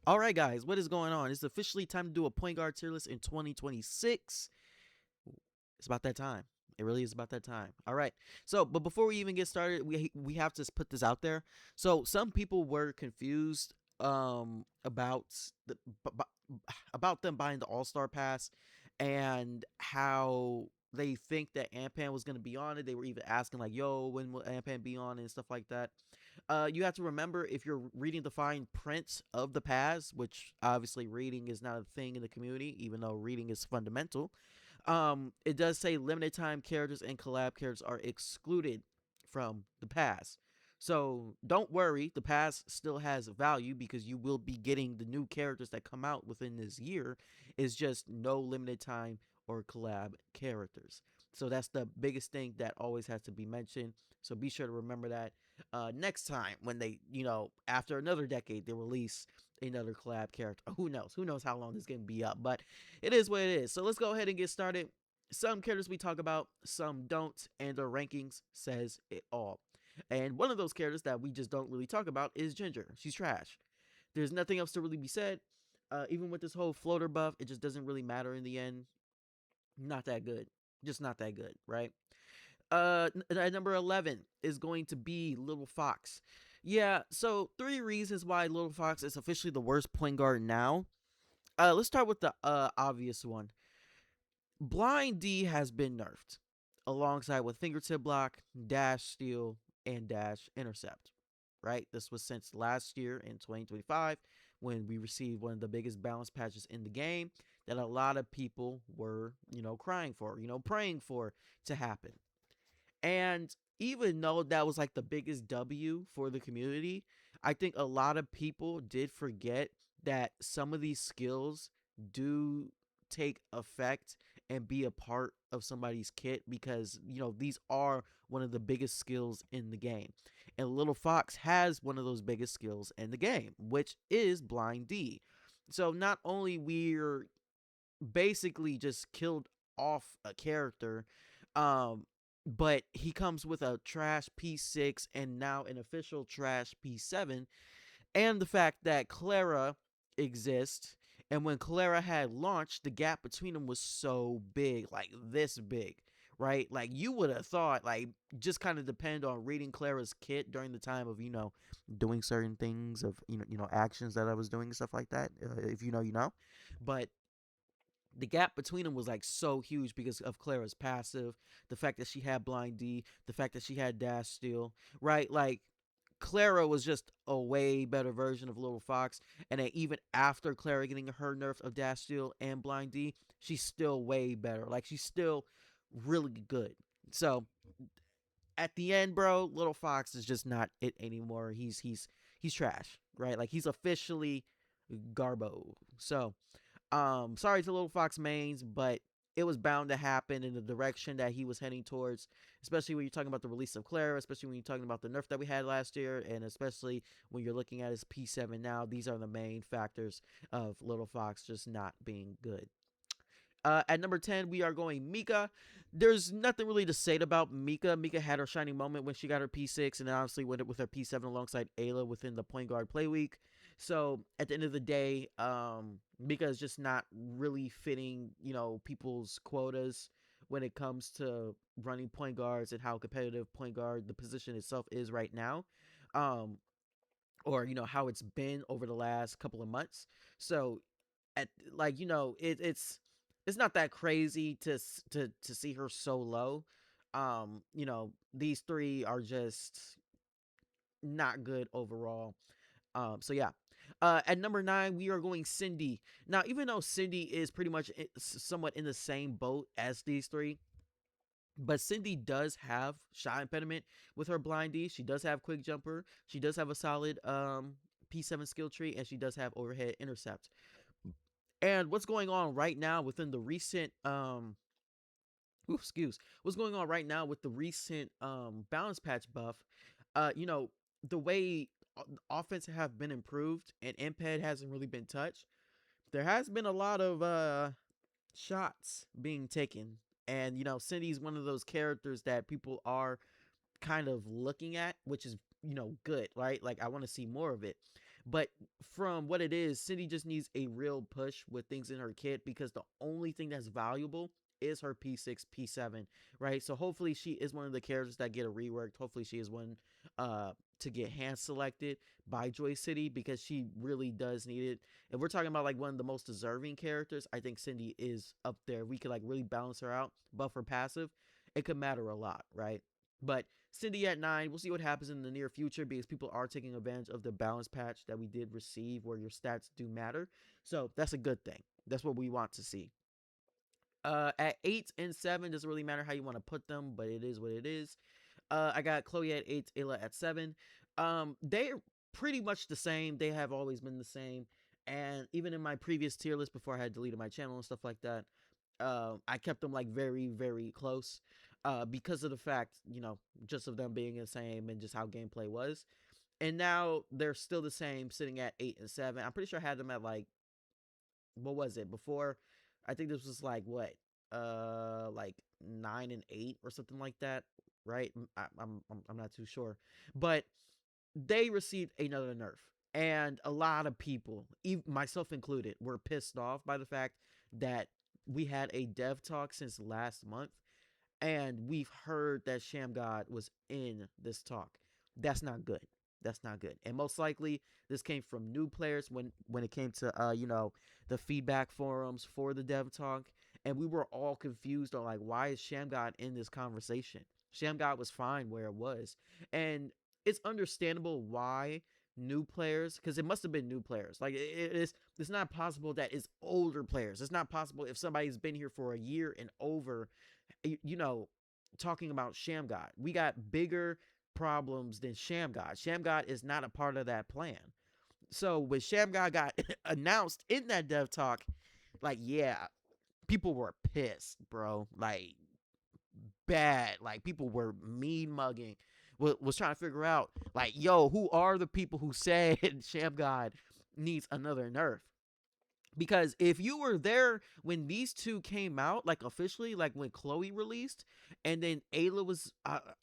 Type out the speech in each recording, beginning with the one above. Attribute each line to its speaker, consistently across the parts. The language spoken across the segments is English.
Speaker 1: All right, guys, what is going on? It's officially time to do a point guard tier list in 2026. It's about that time. It really is about that time. All right. So, but before we even get started, we have to put this out there. So, some people were confused about the about them buying the All-Star pass and how they think that Anpan was going to be on it. They were even asking like, "Yo, when will Anpan be on?" and stuff like that. You have to remember if you're reading the fine print of the pass, which obviously reading is not a thing in the community, even though reading is fundamental. It does say limited time characters and collab characters are excluded from the pass. So don't worry, the pass still has value because you will be getting the new characters that come out within this year. It's just no limited time or collab characters. So that's the biggest thing that always has to be mentioned. So be sure to remember that next time when they, after another decade, they release another collab character. Who knows? Who knows how long this game be up? But it is what it is. So let's go ahead and get started. Some characters we talk about, some don't, and their rankings says it all. And one of those characters that we just don't really talk about is Ginger. She's trash. There's nothing else to really be said. Even with this whole floater buff, it just doesn't really matter in the end. Not that good. Just not that good, right? At number 11 is going to be Little Fox. Yeah, so three reasons why Little Fox is officially the worst point guard now. Let's start with the obvious one. Blind D has been nerfed alongside with fingertip block, dash steal, and dash intercept. Right? This was since last year in 2025 when we received one of the biggest balance patches in the game that a lot of people were, crying for, praying for to happen. And even though that was like the biggest W for the community, I think a lot of people did forget that some of these skills do take effect and be a part of somebody's kit because, these are one of the biggest skills in the game. And Little Fox has one of those biggest skills in the game, which is Blind D. So not only we're basically just killed off a character, um, but he comes with a trash P6 and now an official trash P7, and the fact that Clara exists. And when Clara had launched, the gap between them was so big, like this big, right? Like you would have thought, like just kind of depend on reading Clara's kit during the time of doing certain things of actions that I was doing and stuff like that. If you know, you know. But the gap between them was like so huge because of Clara's passive, the fact that she had blind D, the fact that she had dash steal, right? Like Clara was just a way better version of Little Fox, and then even after Clara getting her nerf of dash steal and blind D, she's still way better. Like she's still really good. So at the end, bro, Little Fox is just not it anymore. He's trash, right? Like he's officially Garbo. So sorry to Little Fox mains, but it was bound to happen in the direction that he was heading towards, especially when you're talking about the release of Clara, especially when you're talking about the nerf that we had last year, and especially when you're looking at his P7 now. These are the main factors of Little Fox just not being good. At number 10, we are going Mika. There's nothing really to say about Mika. Mika had her shining moment when she got her P6, and then obviously went with her P7 alongside Ayla within the point guard play week. So at the end of the day, Mika is just not really fitting, people's quotas when it comes to running point guards and how competitive point guard the position itself is right now. Um, or how it's been over the last couple of months. So at like it's not that crazy to see her so low. These three are just not good overall. So yeah. At number 9, we are going Cindy. Now, even though Cindy is pretty much somewhat in the same boat as these three, but Cindy does have shot impediment with her blind D. She does have quick jumper. She does have a solid P7 skill tree, and she does have overhead intercept. And what's going on right now within the recent what's going on right now with the recent balance patch buff, the way offense have been improved and imped hasn't really been touched. There has been a lot of shots being taken. And Cindy's one of those characters that people are kind of looking at, which is good, right? Like I want to see more of it. But from what it is, Cindy just needs a real push with things in her kit because the only thing that's valuable is her P6, P7, right? So hopefully she is one of the characters that get a reworked. Hopefully she is one uh to get hand selected by Joy City because she really does need it. If we're talking about like one of the most deserving characters, I think Cindy is up there. We could like really balance her out, buff her passive. It could matter a lot, right? But Cindy at 9, we'll see what happens in the near future because people are taking advantage of the balance patch that we did receive where your stats do matter. So that's a good thing. That's what we want to see. At 8 and 7, doesn't really matter how you want to put them, but it is what it is. I got Chloe at 8, Ayla at 7. They're pretty much the same. They have always been the same. And even in my previous tier list before I had deleted my channel and stuff like that, I kept them like very, very close. Because of the fact, just of them being the same and just how gameplay was. And now they're still the same, sitting at 8 and 7. I'm pretty sure I had them at like, what was it before? I think this was like what, like 9 and 8 or something like that, right? I'm not too sure, but they received another nerf, and a lot of people, myself included, were pissed off by the fact that we had a dev talk since last month and we've heard that Sham God was in this talk. That's not good. That's not good. And most likely this came from new players when it came to the feedback forums for the dev talk. And we were all confused on like, why is Sham God in this conversation? Sham God was fine where it was. And it's understandable why new players, because it must have been new players. Like it's not possible that it's older players. It's not possible if somebody's been here for a year and over, talking about Sham God. We got bigger problems than Sham God. Sham God is not a part of that plan. So when Sham God got announced in that dev talk, like, yeah, people were pissed, bro. Like, bad. Like, people were mean mugging. Was trying to figure out, like, yo, who are the people who said Sham God needs another nerf? Because if you were there when these two came out, like officially, like when Chloe released, and then Ayla was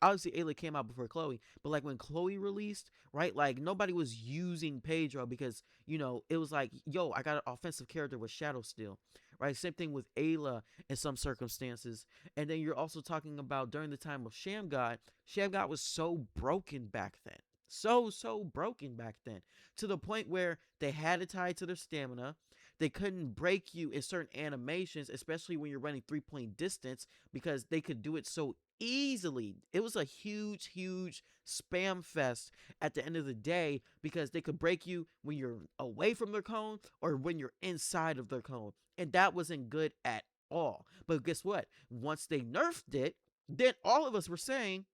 Speaker 1: obviously Ayla came out before Chloe, but like when Chloe released, right? Like nobody was using Pedro because it was like, yo, I got an offensive character with Shadow Steel, right? Same thing with Ayla in some circumstances, and then you're also talking about during the time of Sham God. Sham God was so broken back then, so broken back then, to the point where they had it tied to their stamina. They couldn't break you in certain animations, especially when you're running 3-point distance, because they could do it so easily. It was a huge, huge spam fest at the end of the day because they could break you when you're away from their cone or when you're inside of their cone. And that wasn't good at all. But guess what? Once they nerfed it, then all of us were saying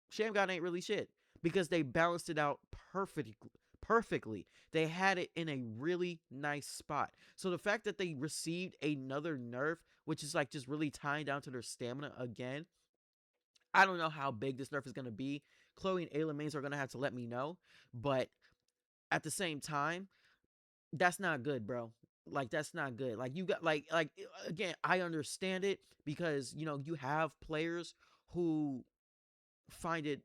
Speaker 1: Sham God ain't really shit because they balanced it out perfectly. They had it in a really nice spot. So the fact that they received another nerf, which is like just really tying down to their stamina again, I don't know how big this nerf is going to be. Chloe and Ayla mains are going to have to let me know. But at the same time, that's not good, bro. Like, that's not good. Like, you got, like again, I understand it because, you have players who find it,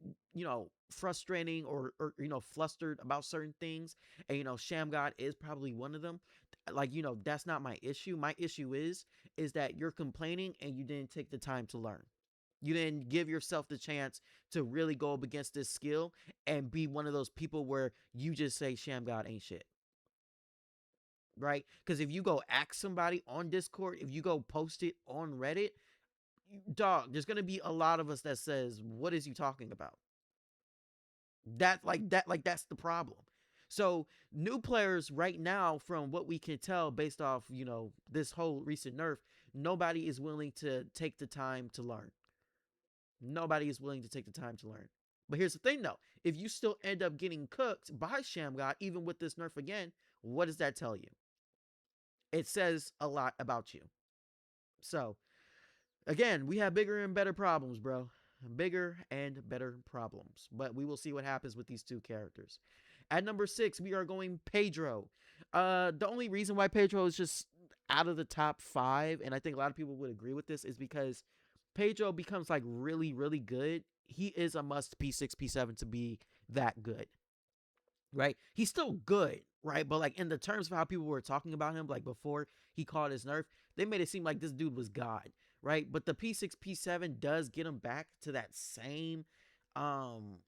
Speaker 1: frustrating or flustered about certain things. And, Sham God is probably one of them. Like, that's not my issue. My issue is that you're complaining and you didn't take the time to learn. You didn't give yourself the chance to really go up against this skill and be one of those people where you just say Sham God ain't shit. Right? Because if you go ask somebody on Discord, if you go post it on Reddit, dog, there's gonna be a lot of us that says, "What is you talking about?" That's the problem. So new players right now, from what we can tell based off this whole recent nerf, nobody is willing to take the time to learn. Nobody is willing to take the time to learn. But here's the thing though, if you still end up getting cooked by Sham God, even with this nerf again, what does that tell you? It says a lot about you. So again, we have bigger and better problems, bro. Bigger and better problems. But we will see what happens with these two characters. At number 6, we are going Pedro. The only reason why Pedro is just out of the top 5, and I think a lot of people would agree with this, is because Pedro becomes like really, really good. He is a must P6, P7 to be that good. right? He's still good, right? But like in the terms of how people were talking about him, like before he caught his nerf, they made it seem like this dude was God, right? But the P6 P7 does get him back to that same, um,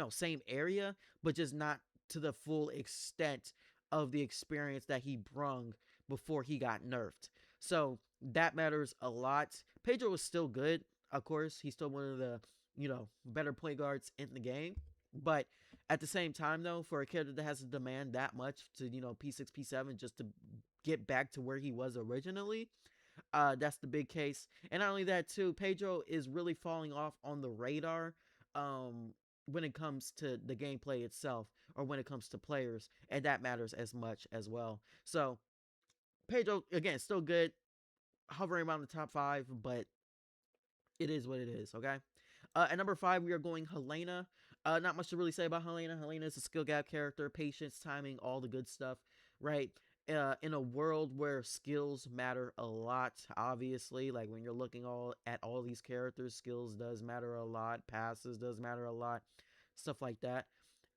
Speaker 1: same area, but just not to the full extent of the experience that he brung before he got nerfed. So that matters a lot. Pedro is still good, of course. He's still one of the better point guards in the game, but at the same time, though, for a character that has to demand that much to, P6, P7 just to get back to where he was originally, that's the big case. And not only that, too, Pedro is really falling off on the radar when it comes to the gameplay itself or when it comes to players. And that matters as much as well. So, Pedro, again, still good, hovering around the top 5, but it is what it is, okay? At number 5, we are going Helena. Not much to really say about Helena. Helena is a skill gap character, patience, timing, all the good stuff, right? In a world where skills matter a lot, obviously, like when you're looking at all these characters, skills does matter a lot, passes does matter a lot, stuff like that.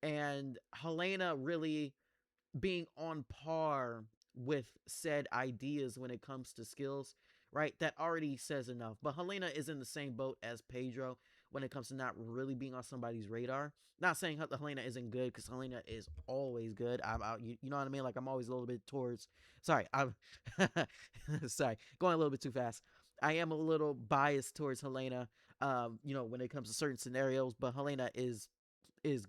Speaker 1: And Helena really being on par with said ideas when it comes to skills, right? That already says enough. But Helena is in the same boat as Pedro when it comes to not really being on somebody's radar. Not saying Helena isn't good, because Helena is always good. I'm out, you know what I mean? Like I'm always a little bit towards. Sorry, I'm sorry, going a little bit too fast. I am a little biased towards Helena, when it comes to certain scenarios. But Helena is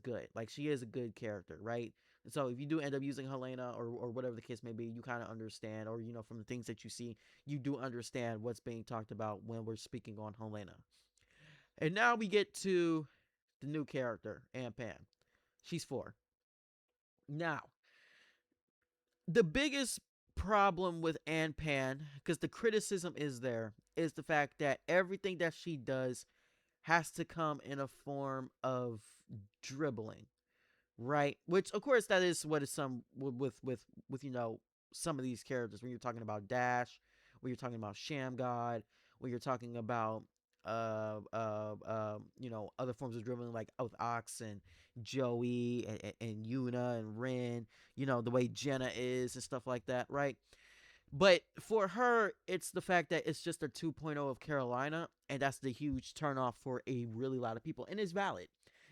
Speaker 1: good. Like she is a good character, right? So if you do end up using Helena or whatever the case may be, you kind of understand, or from the things that you see, you do understand what's being talked about when we're speaking on Helena. And now we get to the new character, Anpan. She's 4. Now, the biggest problem with Anpan, because the criticism is there, is the fact that everything that she does has to come in a form of dribbling, right? Which of course that is what is some with some of these characters. When you're talking about Dash, when you're talking about Sham God, when you're talking about other forms of dribbling like with Ox and Joey and Yuna and Ren, the way Jenna is and stuff like that, right? But for her, it's the fact that it's just a 2.0 of Carolina, and that's the huge turnoff for a really lot of people, and it's valid.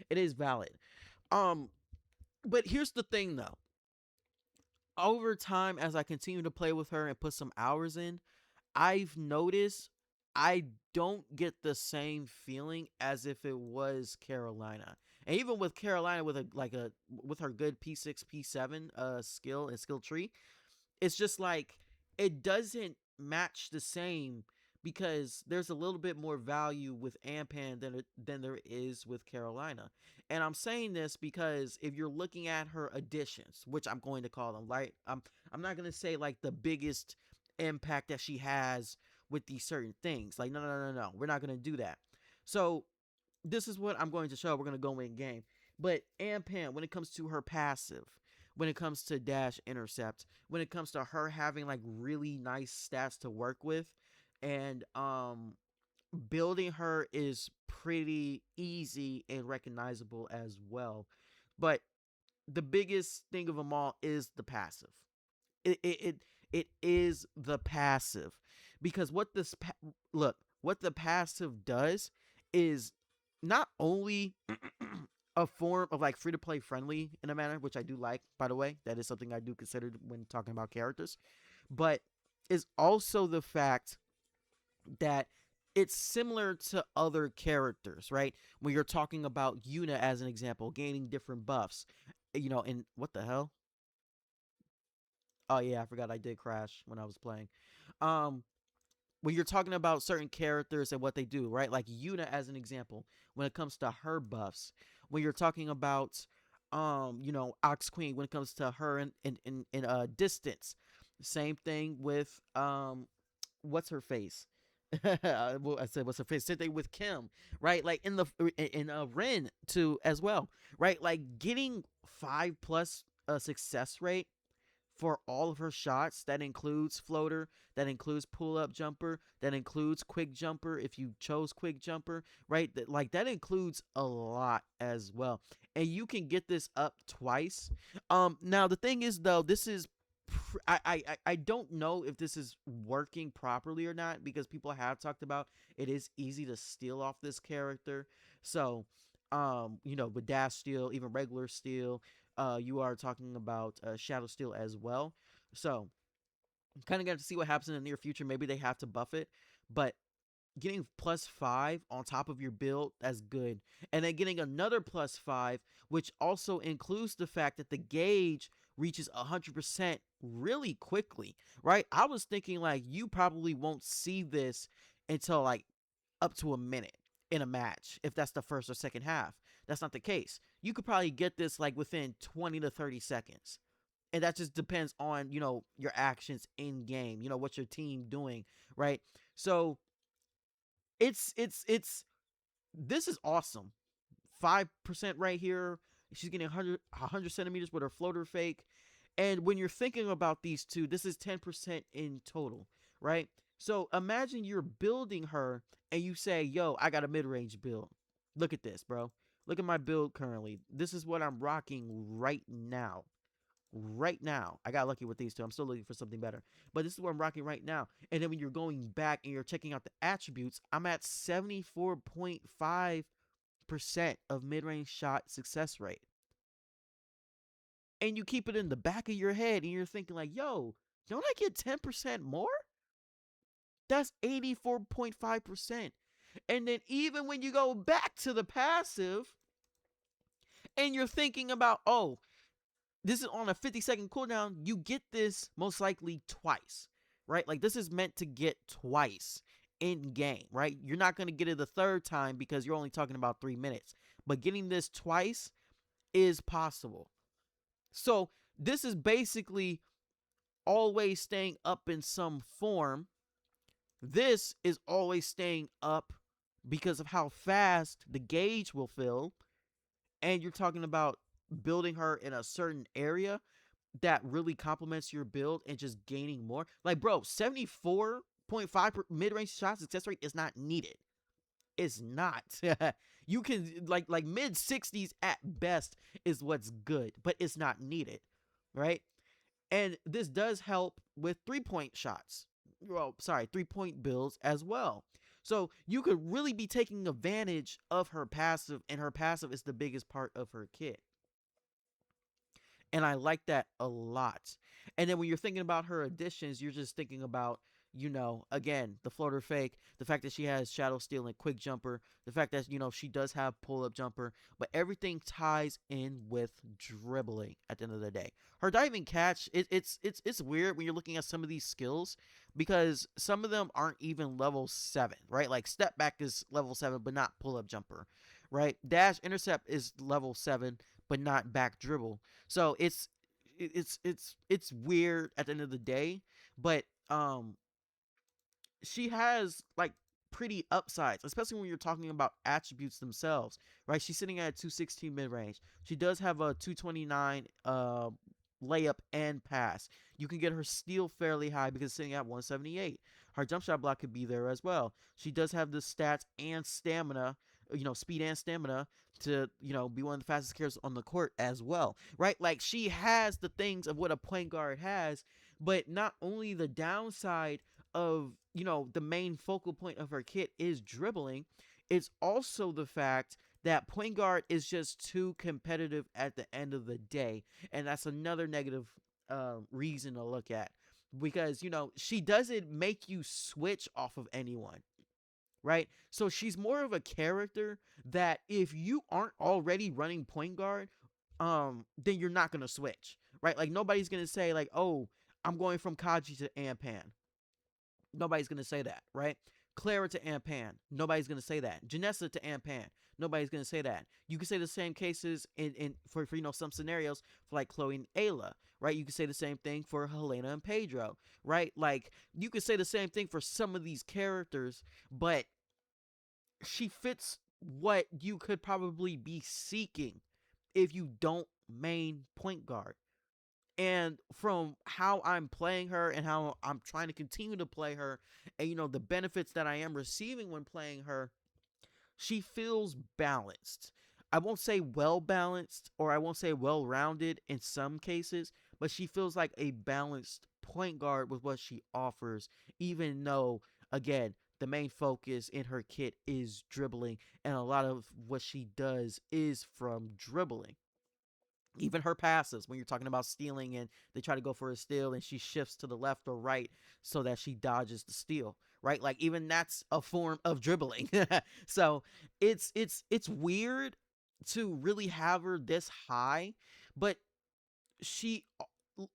Speaker 1: It is valid. Um, but here's the thing, though. Over time, as I continue to play with her and put some hours in, I've noticed I don't get the same feeling as if it was Carolina. And even with Carolina, with her good P6 P7 skill and skill tree, it's just like it doesn't match the same, because there's a little bit more value with Anpan than there is with Carolina. And I'm saying this because if you're looking at her additions, which I'm going to call them, right? I'm not going to say like the biggest impact that she has with these certain things. Like no. We're not going to do that. So this is what I'm going to show. We're going to go in game. But Anpan, when it comes to her passive, when it comes to dash intercept, when it comes to her having like really nice stats to work with, and building her is pretty easy and recognizable as well. But the biggest thing of them all is the passive. It is the passive, because what the passive does is not only a form of like free to play friendly in a manner, which I do like, by the way. That is something I do consider when talking about characters, but is also the fact that it's similar to other characters, right? When you're talking about Yuna as an example, gaining different buffs, and what the hell? Oh yeah, I forgot I did crash when I was playing. Um, when you're talking about certain characters and what they do, right? Like Yuna as an example, when it comes to her buffs, when you're talking about Ox Queen, when it comes to her in distance. Same thing with what's her face? Well, I said what's her face? Same thing with Kim, right? Like in Ren too as well, right? Like getting 5+ success rate for all of her shots. That includes floater, that includes pull up jumper, that includes quick jumper if you chose quick jumper, right? That includes a lot as well. And you can get this up twice. Now the thing is though, this is I don't know if this is working properly or not, because people have talked about it is easy to steal off this character. So, with dash steal, even regular steal, you are talking about shadow steal as well. So, kind of got to see what happens in the near future. Maybe they have to buff it, but getting +5 on top of your build, that's good. And then getting another +5, which also includes the fact that the gauge reaches 100% really quickly, right? I was thinking like you probably won't see this until like up to a minute in a match, if that's the first or second half. That's not the case. You could probably get this like within 20 to 30 seconds. And that just depends on, your actions in game, what your team doing, right? So it's this is awesome. 5% right here. She's getting 100 centimeters with her floater fake. And when you're thinking about these two, this is 10% in total, right? So imagine you're building her and you say, yo, I got a mid-range build. Look at this, bro. Look at my build currently. This is what I'm rocking right now. Right now. I got lucky with these two. I'm still looking for something better. But this is what I'm rocking right now. And then when you're going back and you're checking out the attributes, I'm at 74.5% of mid-range shot success rate. And you keep it in the back of your head and you're thinking like, yo, don't I get 10% more? That's 84.5%. And then even when you go back to the passive and you're thinking about, oh, this is on a 50-second cooldown, you get this most likely twice, right? Like this is meant to get twice in game, right? You're not going to get it the third time because you're only talking about 3 minutes. But getting this twice is possible. So this is basically always staying up in some form. This is always staying up because of how fast the gauge will fill. And you're talking about building her in a certain area that really complements your build and just gaining more. Like, bro, 74.5 mid-range shot success rate is not needed. It's not. You can like mid 60s at best is what's good, but it's not needed, right? And this does help with 3-point shots. Well, sorry, 3-point builds as well. So you could really be taking advantage of her passive, and her passive is the biggest part of her kit. And I like that a lot. And then when you're thinking about her additions, you're just thinking about, again, the floater fake, the fact that she has shadow steal and quick jumper, the fact that, she does have pull up jumper, but everything ties in with dribbling at the end of the day. Her diving catch, it's weird when you're looking at some of these skills because some of them aren't even level 7, right? Like step back is level 7, but not pull up jumper, right? Dash intercept is level 7, but not back dribble. So it's weird at the end of the day, but she has like pretty upsides, especially when you're talking about attributes themselves, right? She's sitting at 216 mid range. She does have a 229 layup and pass. You can get her steal fairly high because it's sitting at 178. Her jump shot block could be there as well. She does have the stats and stamina, speed and stamina to, be one of the fastest carries on the court as well, right? Like she has the things of what a point guard has, but not only the downside of, the main focal point of her kit is dribbling, it's also the fact that point guard is just too competitive at the end of the day. And that's another negative reason to look at because, she doesn't make you switch off of anyone. Right? So she's more of a character that if you aren't already running point guard, then you're not going to switch. Right? Like nobody's going to say like, oh, I'm going from Kaji to Anpan. Nobody's going to say that, right? Clara to Anpan. Nobody's going to say that. Janessa to Anpan. Nobody's going to say that. You can say the same cases for some scenarios for like Chloe and Ayla, right? You can say the same thing for Helena and Pedro, right? Like you can say the same thing for some of these characters, but she fits what you could probably be seeking if you don't main point guard. And from how I'm playing her and how I'm trying to continue to play her, and the benefits that I am receiving when playing her, she feels balanced. I won't say well balanced, or I won't say well rounded in some cases, but she feels like a balanced point guard with what she offers, even though, again, the main focus in her kit is dribbling, and a lot of what she does is from dribbling. Even her passes, when you're talking about stealing and they try to go for a steal and she shifts to the left or right so that she dodges the steal, right? Like, even that's a form of dribbling. So it's weird to really have her this high, but she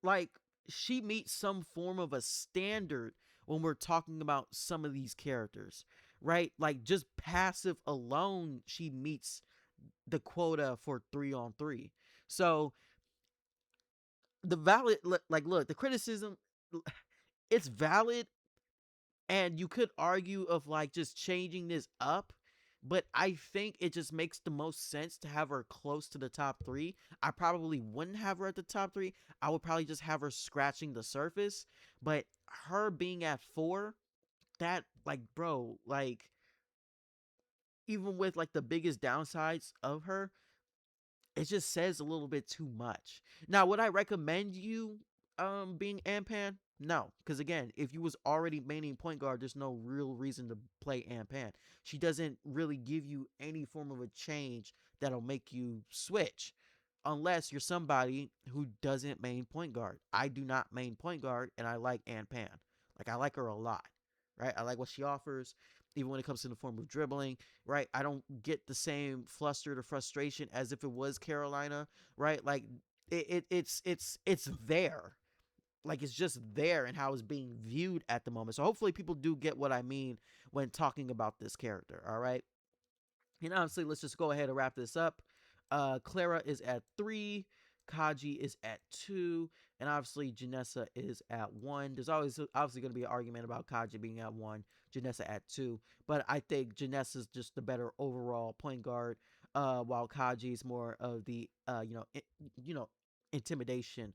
Speaker 1: like she meets some form of a standard when we're talking about some of these characters, right? Like, just passive alone, she meets the quota for 3 on 3. So the valid, like, look, the criticism, it's valid, and you could argue of like just changing this up, but I think it just makes the most sense to have her close to the top 3. I probably wouldn't have her at the top 3. I would probably just have her scratching the surface, but her being at 4, that, like, bro, like, even with like the biggest downsides of her, it just says a little bit too much. Now, would I recommend you being Anpan? No, because again, if you was already maining point guard, there's no real reason to play Anpan. She doesn't really give you any form of a change that'll make you switch, unless you're somebody who doesn't main point guard. I do not main point guard, and I like Anpan. Like, I like her a lot, right? I like what she offers, even when it comes to the form of dribbling, right? I don't get the same flustered or frustration as if it was Carolina, right? Like, it's there. Like, it's just there and how it's being viewed at the moment. So hopefully people do get what I mean when talking about this character. All right. And honestly, let's just go ahead and wrap this up. Clara is at 3, Kaji is at 2, and obviously Janessa is at 1. There's always obviously going to be an argument about Kaji being at 1, Janessa at 2, but I think Janessa's just the better overall point guard, while Kaji is more of the intimidation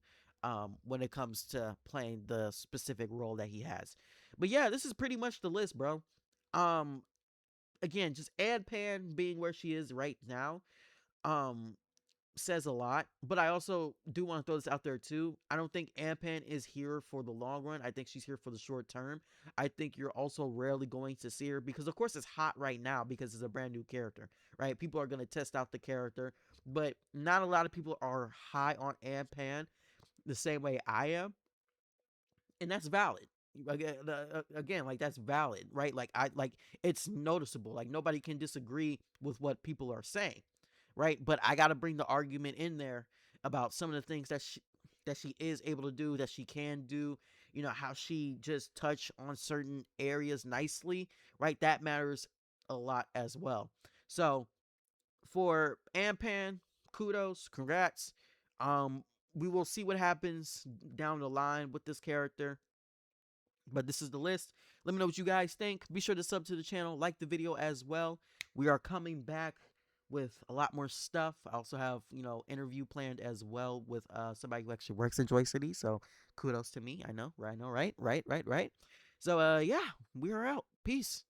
Speaker 1: when it comes to playing the specific role that he has. But yeah, this is pretty much the list, bro. Um, Again, just Anpan being where she is right now, um, says a lot. But I also do want to throw this out there too. I don't think Anpan is here for the long run. I think she's here for the short term. I think you're also rarely going to see her because, of course, it's hot right now because it's a brand new character, right? People are going to test out the character, but not a lot of people are high on Anpan the same way I am, and that's valid. Again, like, that's valid, right? Like, I like, it's noticeable. Like, nobody can disagree with what people are saying, right? But I got to bring the argument in there about some of the things that she is able to do, that she can do. How she just touch on certain areas nicely, right? That matters a lot as well. So for Ampan, kudos, congrats. Um, we will see what happens down the line with this character. But this is the list. Let me know what you guys think. Be sure to sub to the channel, like the video as well. We are coming back with a lot more stuff. I also have, interview planned as well with somebody who actually works in Joy City. So kudos to me. I know, right? Right. So yeah, we are out. Peace.